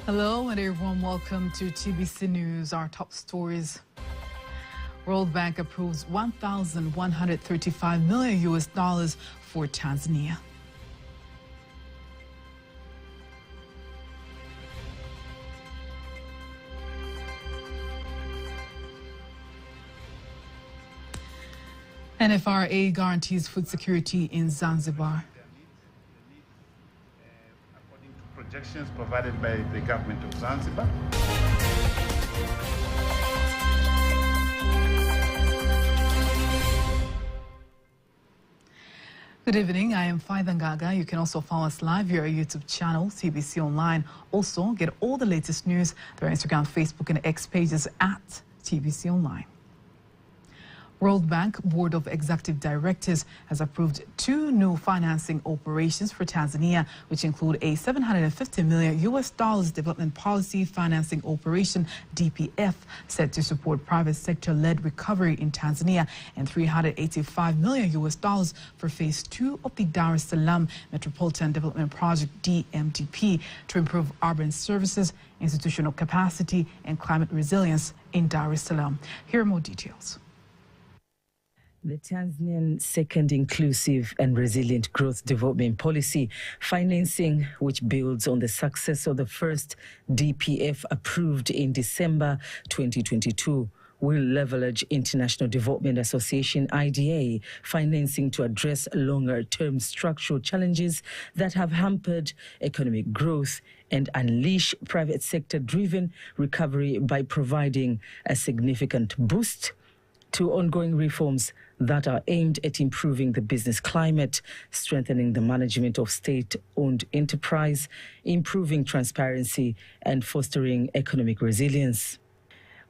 Hello and everyone, welcome to TBC News. Our top stories. World Bank approves $1,135 million for Tanzania. NFRA guarantees food security in Zanzibar. According to projections provided by the government of Zanzibar. Good evening, I am Faida Ngaga. You can also follow us live via our YouTube channel, TBC Online. Also, get all the latest news through our Instagram, Facebook, and X pages at TBC Online. World Bank Board of Executive Directors has approved 2 new financing operations for Tanzania, which include a $750 million development policy financing operation, DPF, set to support private sector-led recovery in Tanzania, and $385 million for phase 2 of the Dar es Salaam Metropolitan Development Project, DMDP, to improve urban services, institutional capacity, and climate resilience in Dar es Salaam. Here are more details. The Tanzanian second inclusive and resilient growth development policy financing, which builds on the success of the first DPF approved in December 2022, will leverage International Development Association IDA financing to address longer-term structural challenges that have hampered economic growth and unleash private sector-driven recovery by providing a significant boost to ongoing reforms that are aimed at improving the business climate, strengthening the management of state-owned enterprise, improving transparency, and fostering economic resilience.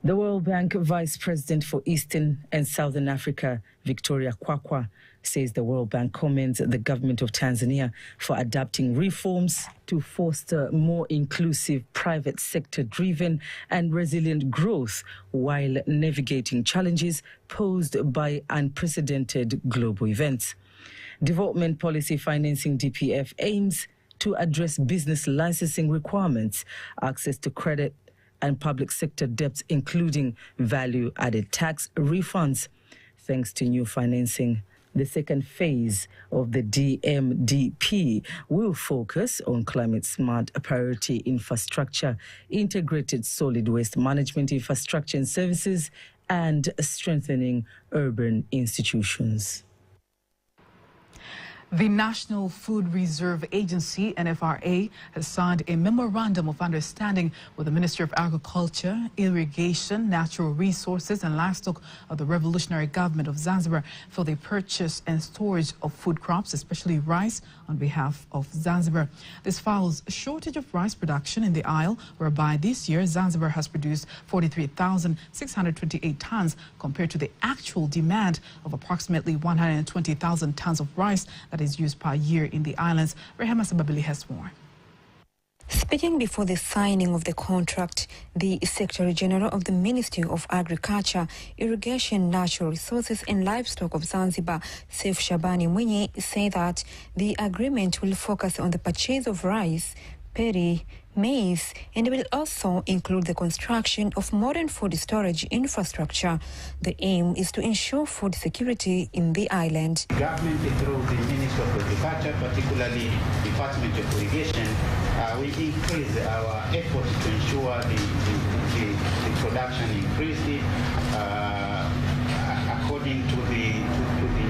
The World Bank Vice President for Eastern and Southern Africa, Victoria Kwakwa, says the World Bank commends the government of Tanzania for adapting reforms to foster more inclusive, private sector-driven and resilient growth while navigating challenges posed by unprecedented global events. Development Policy Financing DPF aims to address business licensing requirements, access to credit, and public sector debts, including value-added tax refunds. Thanks to new financing, the second phase of the DMDP will focus on climate-smart priority infrastructure, integrated solid waste management infrastructure and services, and strengthening urban institutions. The National Food Reserve Agency, NFRA, has signed a memorandum of understanding with the Ministry of Agriculture, Irrigation, Natural Resources and Livestock of the Revolutionary Government of Zanzibar for the purchase and storage of food crops, especially rice, on behalf of Zanzibar. This follows a shortage of rice production in the Isle, whereby this year Zanzibar has produced 43,628 tons compared to the actual demand of approximately 120,000 tons of rice that is used per year in the islands. Rehema Sababili has more. Speaking before the signing of the contract, the Secretary General of the Ministry of Agriculture, Irrigation, Natural Resources and Livestock of Zanzibar, Seif Shabani Mwenye, said that the agreement will focus on the purchase of rice, paddy, maize, and will also include the construction of modern food storage infrastructure. The aim is to ensure food security in the island. Government through the Ministry of Agriculture, particularly Department of Irrigation, we increase our efforts to ensure the production increase according to the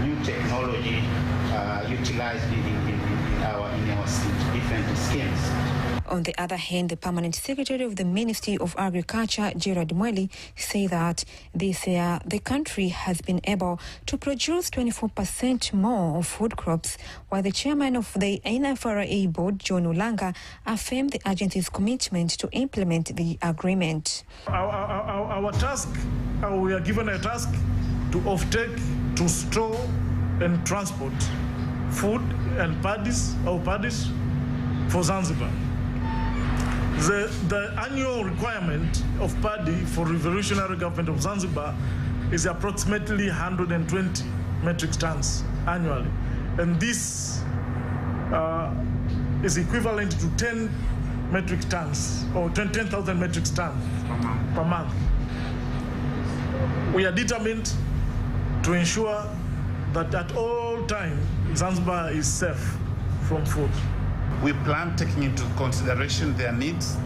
new technology utilized in our different schemes. On the other hand, the Permanent Secretary of the Ministry of Agriculture, Gerard Mweli, say that this year the country has been able to produce 24% more of food crops, while the chairman of the NFRA board, John Ulanga, affirmed the agency's commitment to implement the agreement. Our task, we are given a task to offtake, to store and transport food and paddies for Zanzibar. The annual requirement of paddy for Revolutionary Government of Zanzibar is approximately 120 metric tons annually. And this is equivalent to 10 metric tons or 10,000 metric tons per month. We are determined to ensure that at all times Zanzibar is safe from food. We plan taking into consideration their needs,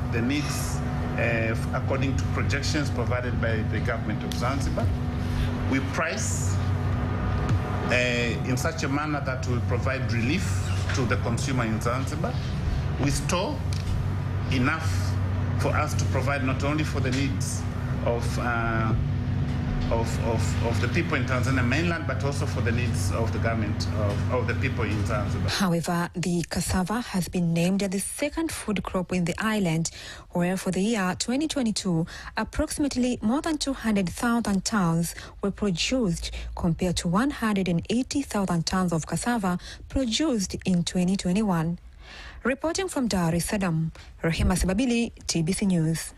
according to projections provided by the government of Zanzibar. We price in such a manner that will provide relief to the consumer in Zanzibar. We store enough for us to provide not only for the needs of the people in Tanzania mainland, but also for the needs of the government of the people in Zanzibar. However, the cassava has been named as the second food crop in the island, where for the year 2022, approximately more than 200,000 tons were produced compared to 180,000 tons of cassava produced in 2021. Reporting from Dar es Salaam, Rahima Sibabili, TBC News.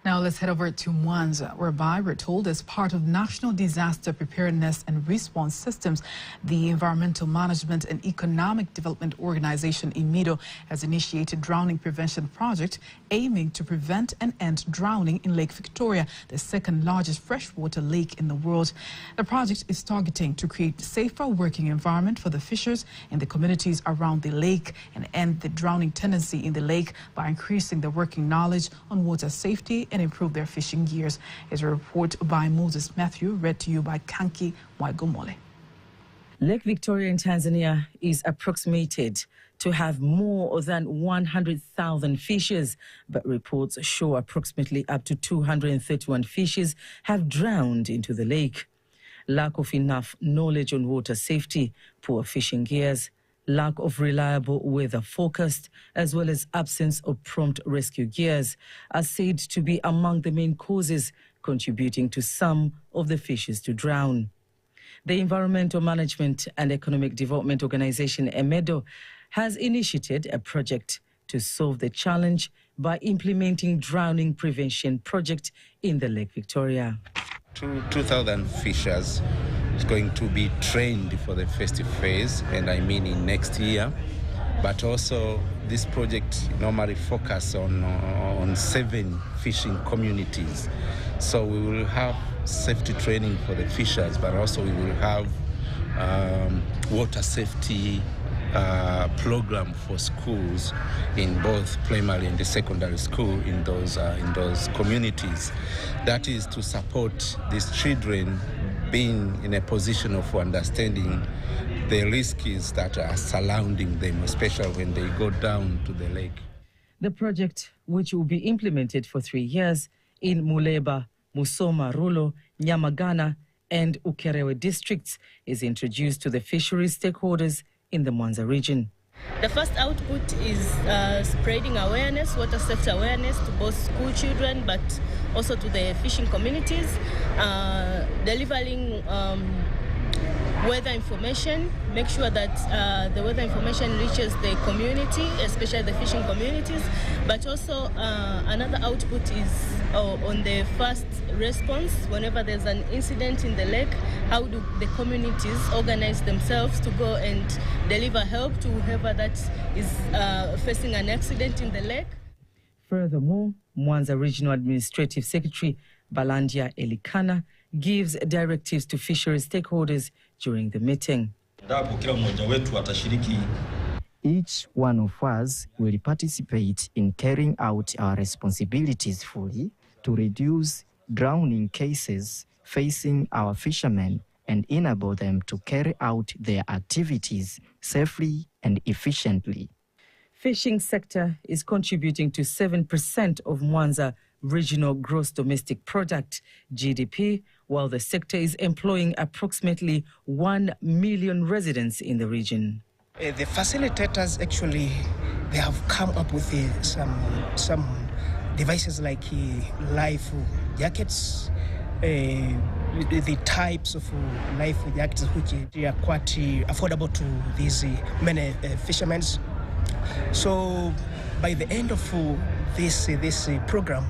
Now let's head over to Mwanza, whereby we're told as part of National Disaster Preparedness and Response Systems, the Environmental Management and Economic Development Organization, EMIDO, has initiated drowning prevention project aiming to prevent and end drowning in Lake Victoria, the second largest freshwater lake in the world. The project is targeting to create a safer working environment for the fishers in the communities around the lake and end the drowning tendency in the lake by increasing the working knowledge on water safety and improve their fishing gears. Is a report by Moses Matthew, read to you by Kanki Waigomole. Lake Victoria in Tanzania is approximated to have more than 100,000 fishes, but reports show approximately up to 231 fishes have drowned into the lake. Lack of enough knowledge on water safety, poor fishing gears, lack of reliable weather forecast, as well as absence of prompt rescue gears are said to be among the main causes contributing to some of the fishes to drown. The Environmental Management and Economic Development Organization, EMIDO, has initiated a project to solve the challenge by implementing drowning prevention project in the Lake Victoria. 2,000 fishers is going to be trained for the first phase, and I mean in next year. But also this project normally focuses on 7 fishing communities. So we will have safety training for the fishers, but also we will have water safety program for schools in both primary and the secondary school in those communities. That is to support these children being in a position of understanding the risks that are surrounding them, especially when they go down to the lake. The project, which will be implemented for 3 years in Muleba, Musoma, Rulo, Nyamagana and Ukerewe districts, is introduced to the fisheries stakeholders in the Mwanza region. The first output is spreading awareness, water safety awareness to both school children but also to the fishing communities, delivering weather information, make sure that the weather information reaches the community, especially the fishing communities, but also another output is on the first response. Whenever there's an incident in the lake, how do the communities organize themselves to go and deliver help to whoever that is facing an accident in the lake? Furthermore, Mwanza Regional Administrative Secretary Balandia Elikana gives directives to fisheries stakeholders during the meeting. Each one of us will participate in carrying out our responsibilities fully to reduce drowning cases facing our fishermen and enable them to carry out their activities safely and efficiently. Fishing sector is contributing to 7% of Mwanza regional gross domestic product, GDP, while the sector is employing approximately 1 million residents in the region. The facilitators actually, they have come up with some devices like life jackets, the types of life jackets which are quite affordable to these many fishermen. So by the end of this program,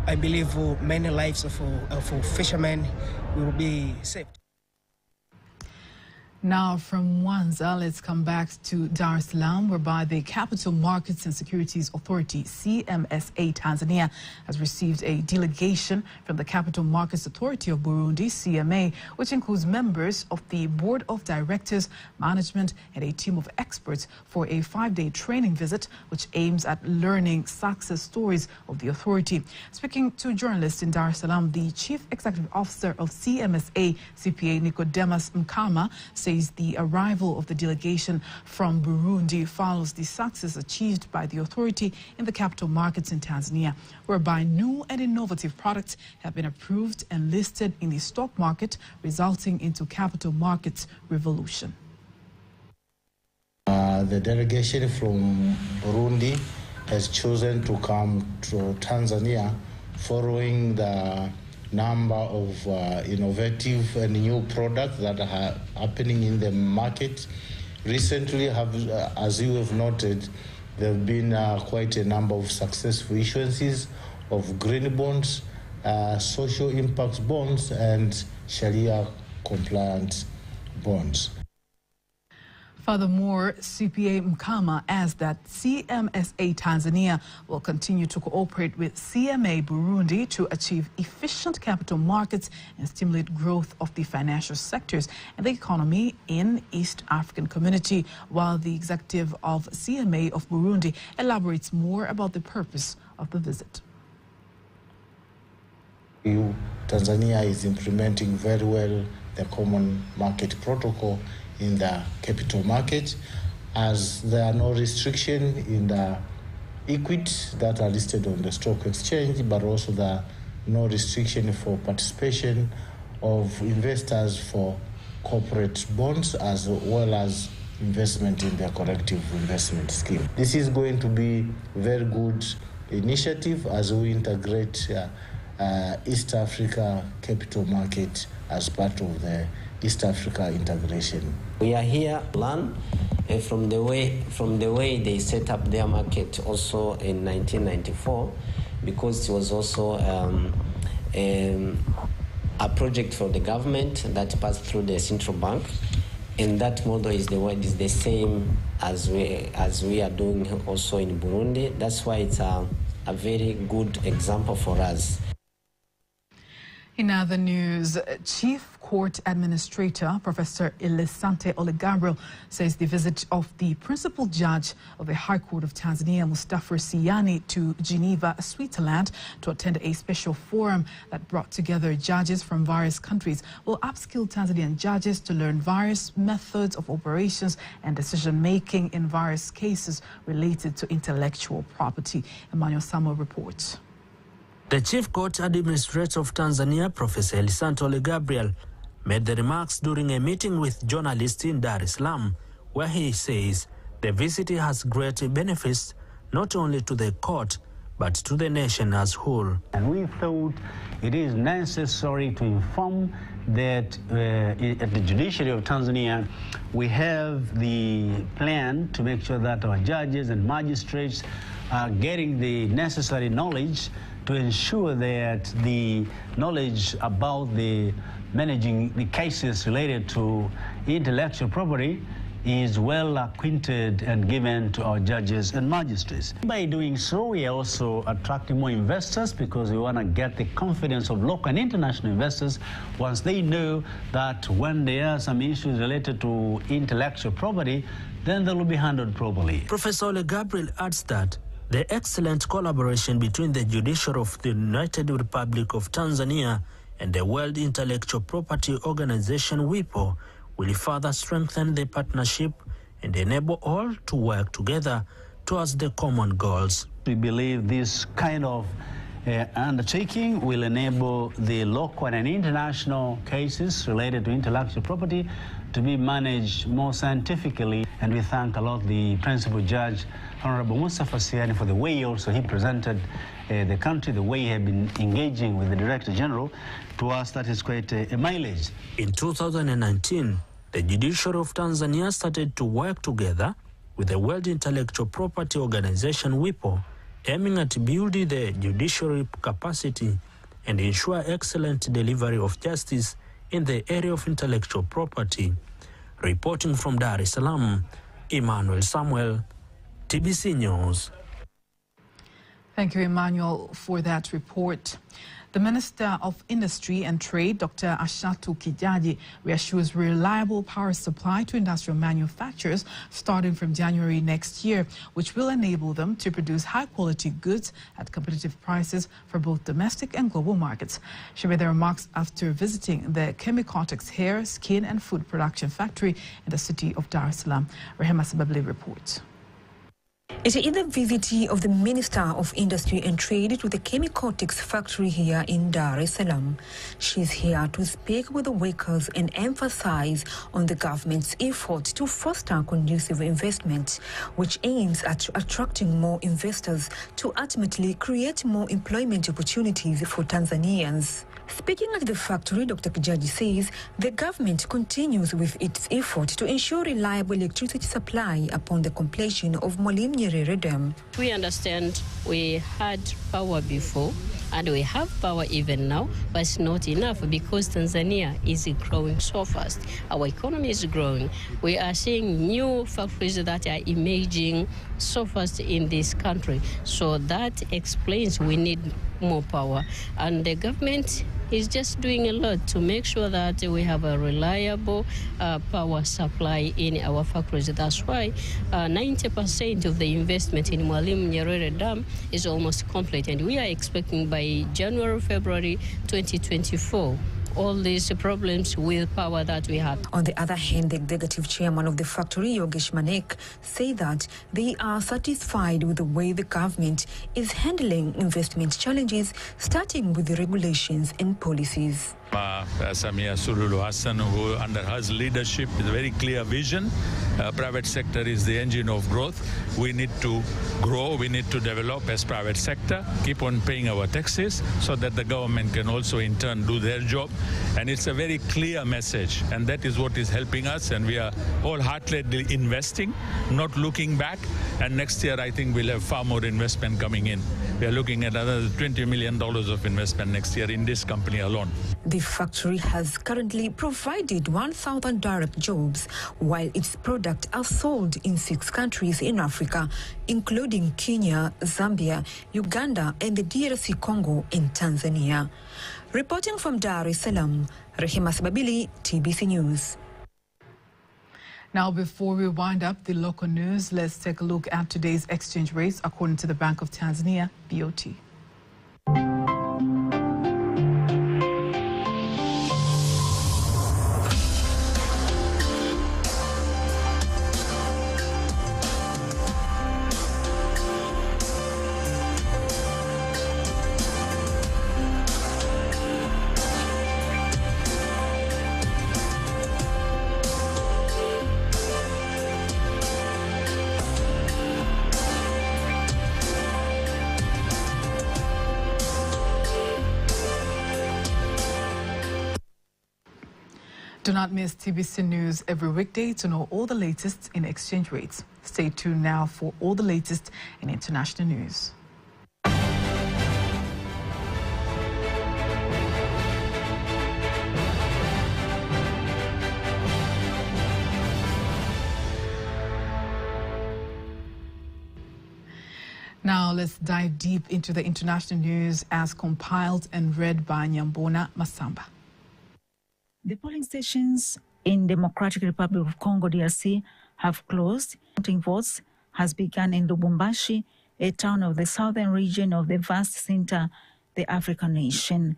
I believe many lives of fishermen will be saved. Now from Mwanza, let's come back to Dar es Salaam, whereby the Capital Markets and Securities Authority, CMSA Tanzania, has received a delegation from the Capital Markets Authority of Burundi, CMA, which includes members of the Board of Directors, management, and a team of experts for a 5-day training visit, which aims at learning success stories of the authority. Speaking to journalists in Dar es Salaam, the Chief Executive Officer of CMSA, CPA Nicodemus Mkama, says the arrival of the delegation from Burundi follows the success achieved by the authority in the capital markets in Tanzania, whereby new and innovative products have been approved and listed in the stock market, resulting into capital markets revolution. The delegation from Burundi has chosen to come to Tanzania following the number of innovative and new products that are happening in the market. Recently, as you have noted, there have been quite a number of successful issuances of green bonds, social impact bonds, and Sharia-compliant bonds. Furthermore, CPA Mkama adds that CMSA Tanzania will continue to cooperate with CMA Burundi to achieve efficient capital markets and stimulate growth of the financial sectors and the economy in East African community, while the executive of CMA of Burundi elaborates more about the purpose of the visit. Tanzania is implementing very well the common market protocol in the capital market, as there are no restrictions in the equities that are listed on the stock exchange, but also there are no restriction for participation of investors for corporate bonds as well as investment in their collective investment scheme. This is going to be a very good initiative as we integrate East Africa capital market as part of the East Africa integration. We are here to learn from the way they set up their market also in 1994, because it was also a project for the government that passed through the central bank, and that model is the same as we are doing also in Burundi. That's why it's a very good example for us. In other news, Chief Court Administrator Professor Elisante Olegabriel says the visit of the principal judge of the High Court of Tanzania, Mustafa Siani, to Geneva, Switzerland, to attend a special forum that brought together judges from various countries will upskill Tanzanian judges to learn various methods of operations and decision-making in various cases related to intellectual property. Emmanuel Samuel reports. The Chief Court Administrator of Tanzania, Professor Elisante Olegabriel, made the remarks during a meeting with journalists in Dar es Salaam, where he says the visit has great benefits not only to the court, but to the nation as a whole. And we thought it is necessary to inform that at the Judiciary of Tanzania, we have the plan to make sure that our judges and magistrates are getting the necessary knowledge to ensure that the knowledge about the managing the cases related to intellectual property is well acquainted and given to our judges and magistrates. By doing so, we are also attracting more investors, because we want to get the confidence of local and international investors once they know that when there are some issues related to intellectual property, then they will be handled properly. Professor Olegabriel adds that the excellent collaboration between the Judiciary of the United Republic of Tanzania and the World Intellectual Property Organization, WIPO, will further strengthen the partnership and enable all to work together towards the common goals. We believe this kind of undertaking will enable the local and international cases related to intellectual property to be managed more scientifically. And we thank a lot the principal judge, Honorable Mustafa Siani, for the way also he presented the country, the way he had been engaging with the Director General. To us, that is quite a mileage. In 2019, the Judiciary of Tanzania started to work together with the World Intellectual Property Organization, WIPO, aiming at building the judiciary capacity and ensure excellent delivery of justice in the area of intellectual property. Reporting from Dar es Salaam, Emmanuel Samuel, TBC News. Thank you, Emmanuel, for that report. The Minister of Industry and Trade, Dr. Tufuatilie, reassures reliable power supply to industrial manufacturers starting from January next year, which will enable them to produce high-quality goods at competitive prices for both domestic and global markets. She made the remarks after visiting the Chemicotics hair, skin and food production factory in the city of Dar es Salaam. Rehema Sababli reports. It is the visit of the Minister of Industry and Trade to the Chemicotics factory here in Dar es Salaam. She's here to speak with the workers and emphasize on the government's effort to foster conducive investment, which aims at attracting more investors to ultimately create more employment opportunities for Tanzanians. Speaking at the factory, Dr. Kijaji says the government continues with its effort to ensure reliable electricity supply upon the completion of Mwalimu Nyerere Dam. We understand we had power before and we have power even now, but it's not enough because Tanzania is growing so fast. Our economy is growing. We are seeing new factories that are emerging so fast in this country. So that explains we need more power. And the government is just doing a lot to make sure that we have a reliable power supply in our factories. That's why 90% of the investment in Mwalimu Nyerere Dam is almost complete. And we are expecting by January, February 2024, all these problems with power that we had. On the other hand, the executive chairman of the factory, Yogesh Manek, say that they are satisfied with the way the government is handling investment challenges, starting with the regulations and policies. Samia Suluhu Hassan, who under her leadership is a very clear vision. Private sector is the engine of growth. We need to grow, we need to develop as private sector, keep on paying our taxes so that the government can also in turn do their job. And it's a very clear message, and that is what is helping us, and we are wholeheartedly investing, not looking back. And next year I think we'll have far more investment coming in. We are looking at another $20 million of investment next year in this company alone. The factory has currently provided 1,000 direct jobs, while its products are sold in 6 countries in Africa, including Kenya, Zambia, Uganda, and the DRC Congo and Tanzania. Reporting from Dar es Salaam, Rehema Sababili, TBC News. Now, before we wind up the local news, let's take a look at today's exchange rates according to the Bank of Tanzania, BOT. Do not miss TBC News every weekday to know all the latest in exchange rates. Stay tuned now for all the latest in international news. Now let's dive deep into the international news as compiled and read by Nyambona Masamba. The polling stations in Democratic Republic of Congo, DRC, have closed. Counting votes has begun in Lubumbashi, a town of the southern region of the vast center, the African nation.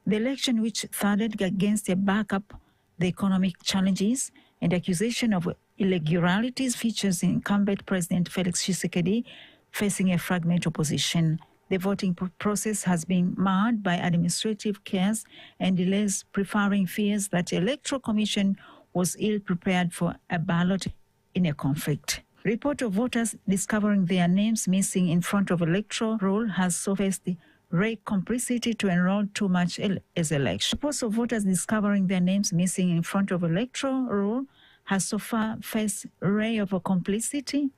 The election, which started against a backup, the economic challenges and accusation of irregularities, features incumbent President Felix Tshisekedi facing a fragmented opposition. The voting process has been marred by administrative chaos and delays, preferring fears that the Electoral Commission was ill-prepared for a ballot in a conflict. Report of voters discovering their names missing in front of electoral roll has surfaced the rare complicity to enroll too much as election. Reports of voters discovering their names missing in front of electoral roll has so far faced ray of a complicity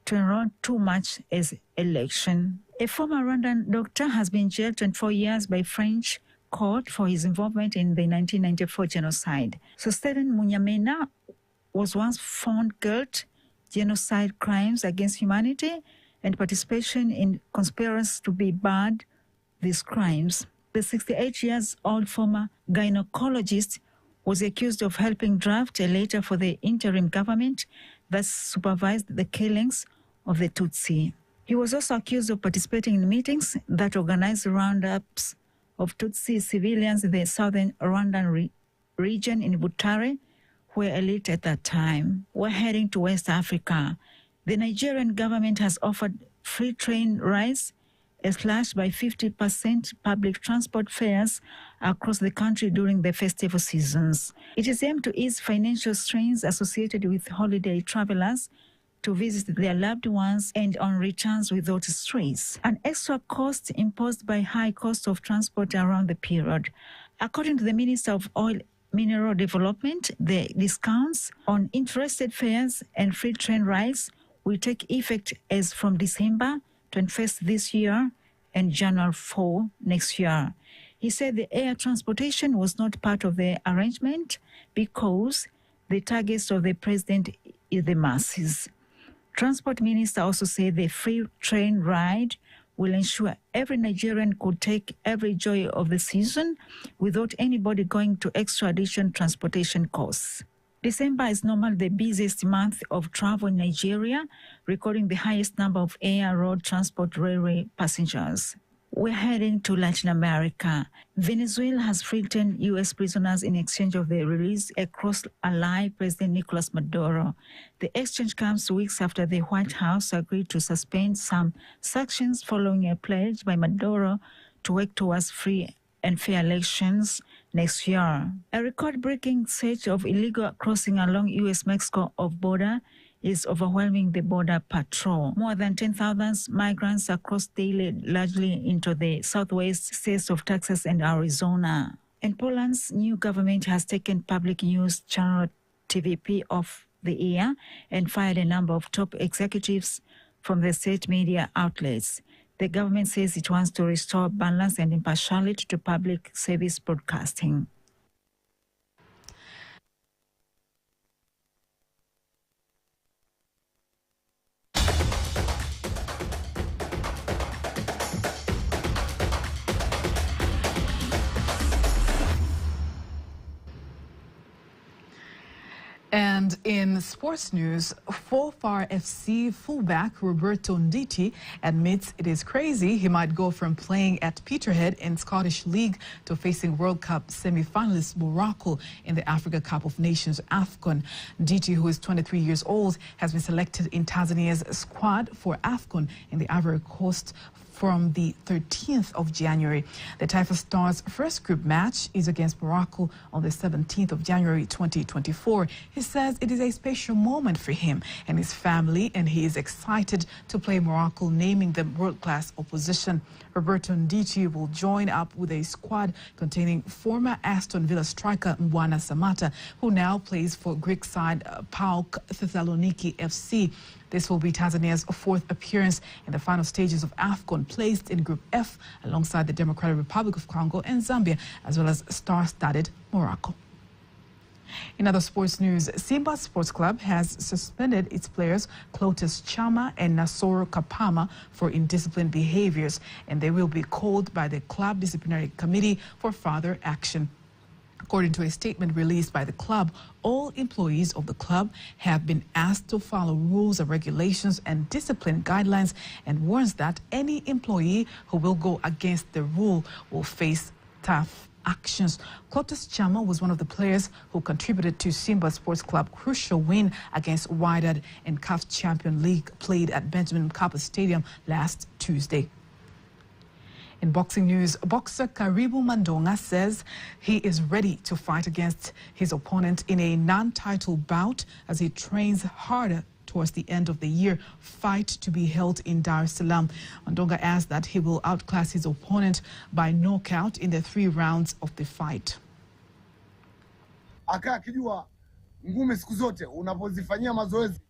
to enroll too much as election. A former Rwandan doctor has been jailed 24 years by French court for his involvement in the 1994 genocide. So Stephen Munyamena was once found guilty, genocide, crimes against humanity, and participation in conspiracies to be barred these crimes. The 68-year-old former gynecologist was accused of helping draft a letter for the interim government that supervised the killings of the Tutsi. He was also accused of participating in meetings that organized roundups of Tutsi civilians in the southern Rwandan region in Butare, where elite at that time were heading to West Africa. The Nigerian government has offered free train rides, a slash by 50% public transport fares across the country during the festival seasons. It is aimed to ease financial strains associated with holiday travelers to visit their loved ones and on returns without stress. An extra cost imposed by high cost of transport around the period. According to the Minister of Oil Mineral Development, the discounts on interested fares and free train rides will take effect as from December 21st this year and January 4 next year. He said the air transportation was not part of the arrangement because the targets of the president is the masses. Transport Minister also said the free train ride will ensure every Nigerian could take every joy of the season without anybody going to extra additional transportation costs. December is normally the busiest month of travel in Nigeria, recording the highest number of air, road, transport, railway passengers. We're heading to Latin America. Venezuela has freed 10 U.S. prisoners in exchange of the release across ally President Nicolas Maduro. The exchange comes weeks after the White House agreed to suspend some sanctions following a pledge by Maduro to work towards free and fair elections next year. A record-breaking surge of illegal crossing along U.S.-Mexico border is overwhelming the border patrol. More than 10,000 migrants are crossed daily, largely into the southwest states of Texas and Arizona. And Poland's new government has taken public news channel TVP off the air and fired a number of top executives from the state media outlets. The government says it wants to restore balance and impartiality to public service broadcasting. And in sports news, Fofar FC fullback Roberto Nditi admits it is crazy he might go from playing at Peterhead in Scottish League to facing World Cup semi-finalist Morocco in the Africa Cup of Nations AFCON. Nditi, who is 23 years old, has been selected in Tanzania's squad for AFCON in the Ivory Coast from the 13th of January. The Taifa Stars' first group match is against Morocco on the 17th of January 2024. He says it is a special moment for him and his family, and he is excited to play Morocco, naming them world-class opposition. Roberto Nditi will join up with a squad containing former Aston Villa striker Mbwana Samata, who now plays for Greek side PAOK Thessaloniki FC. This will be Tanzania's fourth appearance in the final stages of AFCON, placed in Group F alongside the Democratic Republic of Congo and Zambia, as well as star-studded Morocco. In other sports news, Simba Sports Club has suspended its players Clotus Chama and Nasoro Kapama for indisciplined behaviors, and they will be called by the club disciplinary committee for further action. According to a statement released by the club, all employees of the club have been asked to follow rules and regulations and discipline guidelines, and warns that any employee who will go against the rule will face tough actions. Clotus Chama was one of the players who contributed to Simba Sports Club's crucial win against Wydad in CAF Champions League, played at Benjamin Mkapa Stadium last Tuesday. In boxing news, boxer Karibu Mandonga says he is ready to fight against his opponent in a non-title bout as he trains harder towards the end of the year fight to be held in Dar es Salaam. Mandonga adds that he will outclass his opponent by knockout in the 3 rounds of the fight.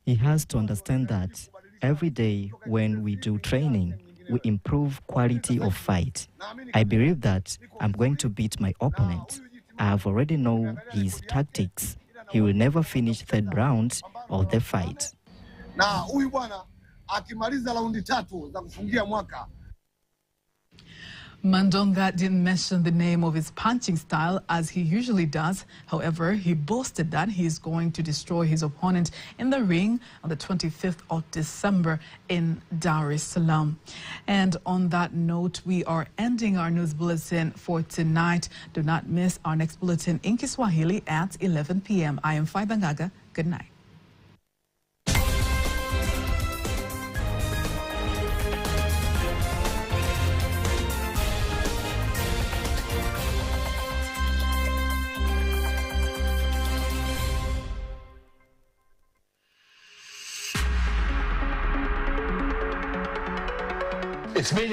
He has to understand that every day when we do training, we improve quality of fight. I believe that I'm going to beat my opponent. I have already know his tactics. he will never finish third round of the fight. Na huyu bwana akimaliza raundi 3 za kufungia mwaka. Mandonga didn't mention the name of his punching style as he usually does. However, he boasted that he is going to destroy his opponent in the ring on the 25th of December in Dar es Salaam. And on that note, we are ending our news bulletin for tonight. Do not miss our next bulletin in Kiswahili at 11 p.m. I am Tbcnews. Good night. It's been